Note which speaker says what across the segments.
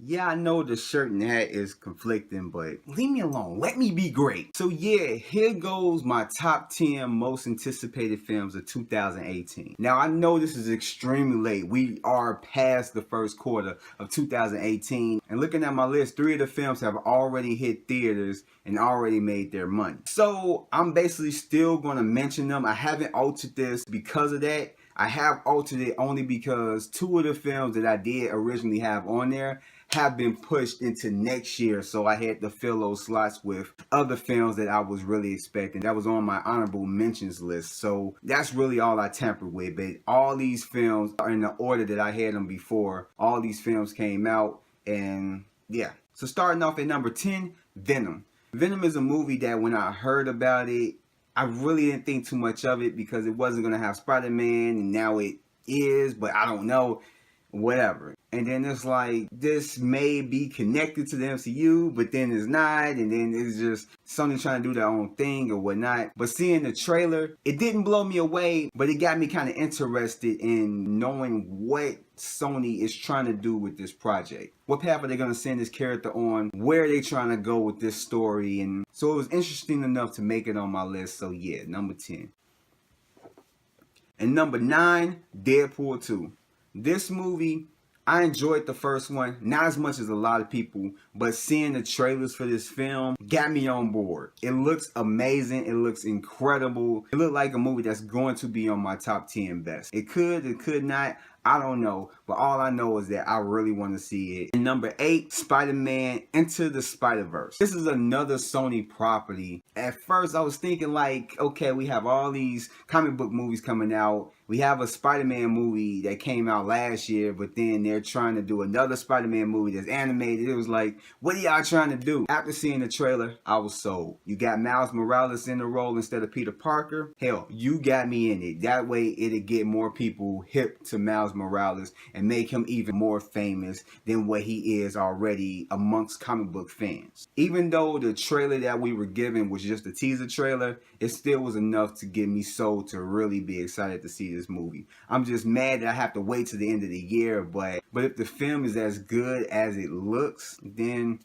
Speaker 1: Yeah, I know the shirt and hat is conflicting, but leave me alone. Let me be great. So yeah, here goes my top 10 most anticipated films of 2018. Now I know this is extremely late. We are past the first quarter of 2018. And looking at my list, 3 of the films have already hit theaters and already made their money. So I'm basically still gonna mention them. I haven't altered this because of that. I have altered it only because 2 of the films that I did originally have on there have been pushed into next year, so I had to fill those slots with other films that I was really expecting. That was on my honorable mentions list, so that's really all I tampered with. But all these films are in the order that I had them before. All these films came out, and yeah. So starting off at number 10, Venom. Venom is a movie that when I heard about it, I really didn't think too much of it because it wasn't going to have Spider-Man, and now it is, but I don't know. Whatever. And then it's like, this may be connected to the MCU, but then it's not, and then it's just Sony trying to do their own thing or whatnot. But seeing the trailer, it didn't blow me away, but it got me kind of interested in knowing what Sony is trying to do with this project. What path are they going to send this character on? Where are they trying to go with this story? And so it was interesting enough to make it on my list. So yeah, number 10. And number 9, Deadpool 2. This movie, I enjoyed the first one, not as much as a lot of people, but seeing the trailers for this film got me on board. It looks amazing. It looks incredible. It looked like a movie that's going to be on my top 10 best. It could not. I don't know, but all I know is that I really want to see it. And number 8, Spider-Man Into the Spiderverse. This is another Sony property. At first, I was thinking like, okay, we have all these comic book movies coming out. We have a Spider-Man movie that came out last year, but then they're trying to do another Spider-Man movie that's animated. It was like, what are y'all trying to do? After seeing the trailer, I was sold. You got Miles Morales in the role instead of Peter Parker. Hell, you got me in it. That way, it'll get more people hip to Miles Morales and make him even more famous than what he is already amongst comic book fans. Even though the trailer that we were given was just a teaser trailer, it still was enough to get me sold to really be excited to see this movie. I'm just mad that I have to wait to the end of the year, but if the film is as good as it looks, then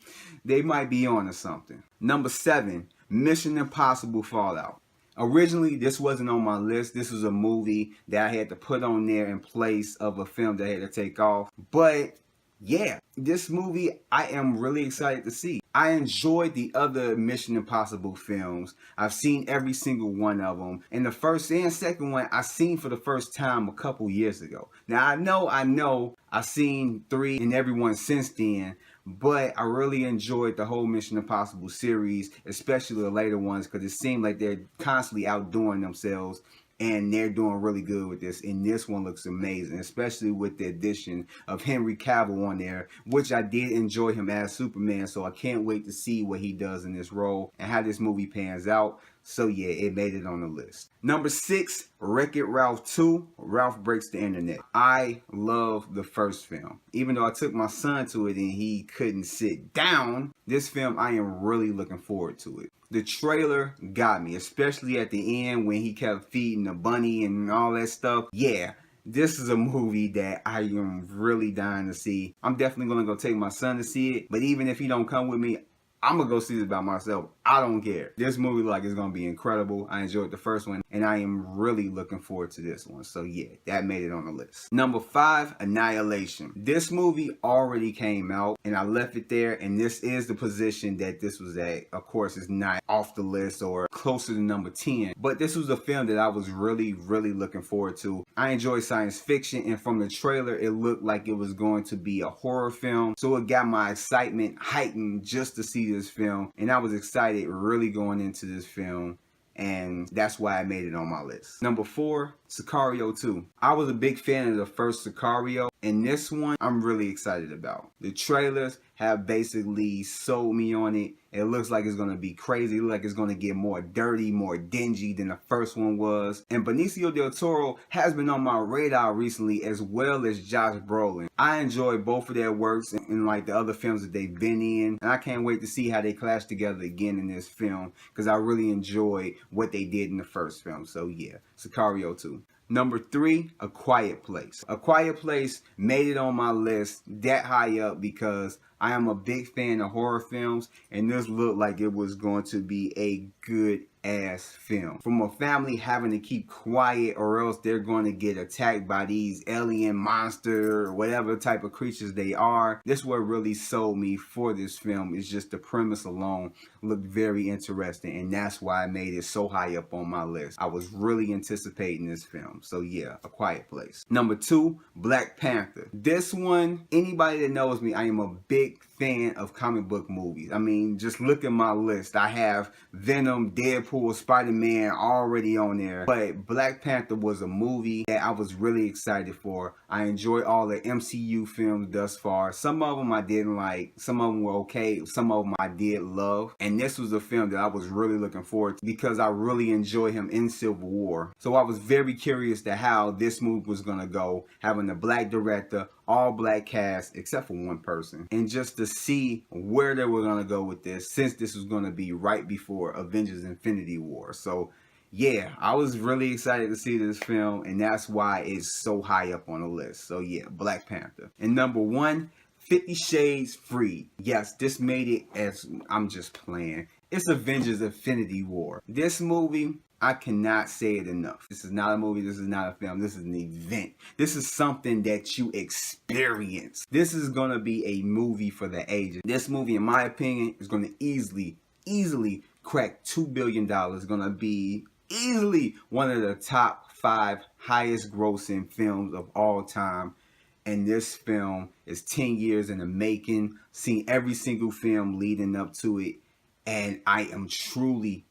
Speaker 1: they might be on to something. Number 7, Mission Impossible Fallout. Originally, this wasn't on my list. This was a movie that I had to put on there in place of a film that I had to take off. But yeah, this movie I am really excited to see. I enjoyed the other Mission Impossible films. I've seen every single one of them. And the first and second one I seen for the first time a couple years ago. Now I know I've seen 3 and every one since then. But I really enjoyed the whole Mission Impossible series, especially the later ones, because it seemed like they're constantly outdoing themselves. And they're doing really good with this. And this one looks amazing, especially with the addition of Henry Cavill on there, which I did enjoy him as Superman. So I can't wait to see what he does in this role and how this movie pans out. So yeah, it made it on the list. Number 6, WreckIt Ralph 2, Ralph Breaks the Internet. I love the first film. Even though I took my son to it and he couldn't sit down, this film, I am really looking forward to it. The trailer got me, especially at the end when he kept feeding the bunny and all that stuff. Yeah, this is a movie that I am really dying to see. I'm definitely going to go take my son to see it, but even if he don't come with me, I'm going to go see this by myself. I don't care. This movie like is going to be incredible. I enjoyed the first one and I am really looking forward to this one. So yeah, that made it on the list. Number 5, Annihilation. This movie already came out and I left it there, and this is the position that this was at. Of course, it's not off the list or closer to number 10, but this was a film that I was really looking forward to. I enjoy science fiction, and from the trailer it looked like it was going to be a horror film, so it got my excitement heightened just to see this film, and I was excited really going into this film, and that's why I made it on my list. Number 4, Sicario 2. I was a big fan of the first Sicario, and this one I'm really excited about. The trailers have basically sold me on it. It looks like it's going to be crazy. It looks like it's going to get more dirty, more dingy than the first one was. And Benicio del Toro has been on my radar recently, as well as Josh Brolin. I enjoy both of their works in like the other films that they've been in, and I can't wait to see how they clash together again in this film, because I really enjoy what they did in the first film. So yeah, Sicario 2. Number 3, A Quiet Place. A Quiet Place made it on my list that high up because I am a big fan of horror films, and this looked like it was going to be a good ass film. From a family having to keep quiet or else they're going to get attacked by these alien monster or whatever type of creatures they are. This what really sold me for this film. Is just the premise alone looked very interesting, and that's why I made it so high up on my list. I was really anticipating this film. So yeah, A Quiet Place. Number 2, Black Panther. This one, anybody that knows me, I am a big fan of comic book movies. I mean, just look at my list. I have Venom, Deadpool, Spiderman already on there. But Black Panther was a movie that I was really excited for. I enjoy all the MCU films thus far. Some of them I didn't like. Some of them were okay. Some of them I did love. And this was a film that I was really looking forward to because I really enjoy him in Civil War. So I was very curious to how this movie was going to go. Having a black director, all black cast except for one person, and just to see where they were going to go with this, since this was going to be right before Avengers Infinity War. So yeah, I was really excited to see this film, and that's why it's so high up on the list. So yeah, Black Panther. And number 1, 50 Shades Freed. Yes, this made it as, I'm just playing, it's Avengers Infinity War. This movie, I cannot say it enough. This is not a movie. This is not a film. This is an event. This is something that you experience. This is going to be a movie for the ages. This movie, in my opinion, is going to easily crack $2 billion. It's going to be easily one of the top 5 highest grossing films of all time. And this film is 10 years in the making. Seen every single film leading up to it. And I am truly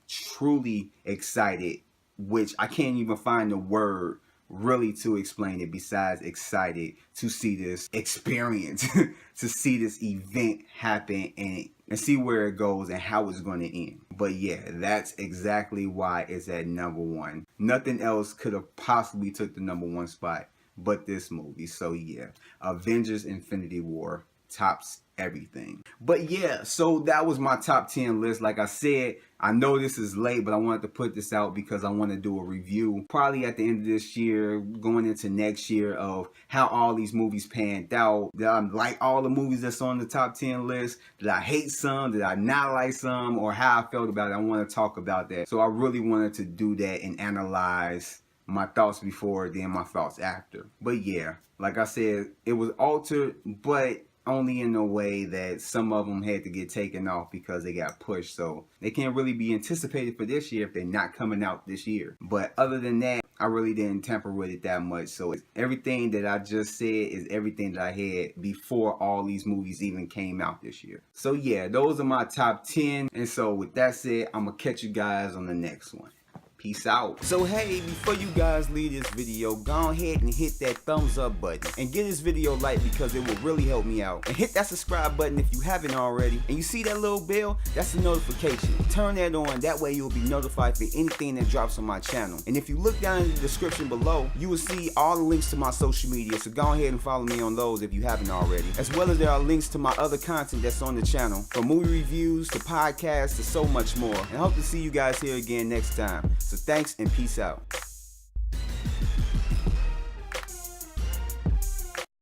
Speaker 1: excited, which I can't even find the word really to explain it besides excited to see this experience, to see this event happen and see where it goes and how it's going to end. But yeah, that's exactly why it's at number 1. Nothing else could have possibly took the number 1 spot but this movie. So yeah, Avengers Infinity War tops everything. But yeah, so that was my top 10 list. Like I said, I know this is late, but I wanted to put this out because I want to do a review probably at the end of this year, going into next year, of how all these movies panned out. Did I like all the movies that's on the top 10 list? Did I hate some? Did I not like some? Or how I felt about it? I want to talk about that. So I really wanted to do that and analyze my thoughts before, then my thoughts after. But yeah, like I said, it was altered, but only in a way that some of them had to get taken off because they got pushed. So they can't really be anticipated for this year if they're not coming out this year. But other than that, I really didn't tamper with it that much. So everything that I just said is everything that I had before all these movies even came out this year. So yeah, those are my top 10. And so with that said, I'm going to catch you guys on the next one. Peace out. So hey, before you guys leave this video, go ahead and hit that thumbs up button and give this video a like because it will really help me out. And hit that subscribe button if you haven't already. And you see that little bell? That's a notification. Turn that on. That way you'll be notified for anything that drops on my channel. And if you look down in the description below, you will see all the links to my social media. So go ahead and follow me on those if you haven't already. As well as there are links to my other content that's on the channel, from movie reviews to podcasts to so much more. And I hope to see you guys here again next time. So thanks and peace out.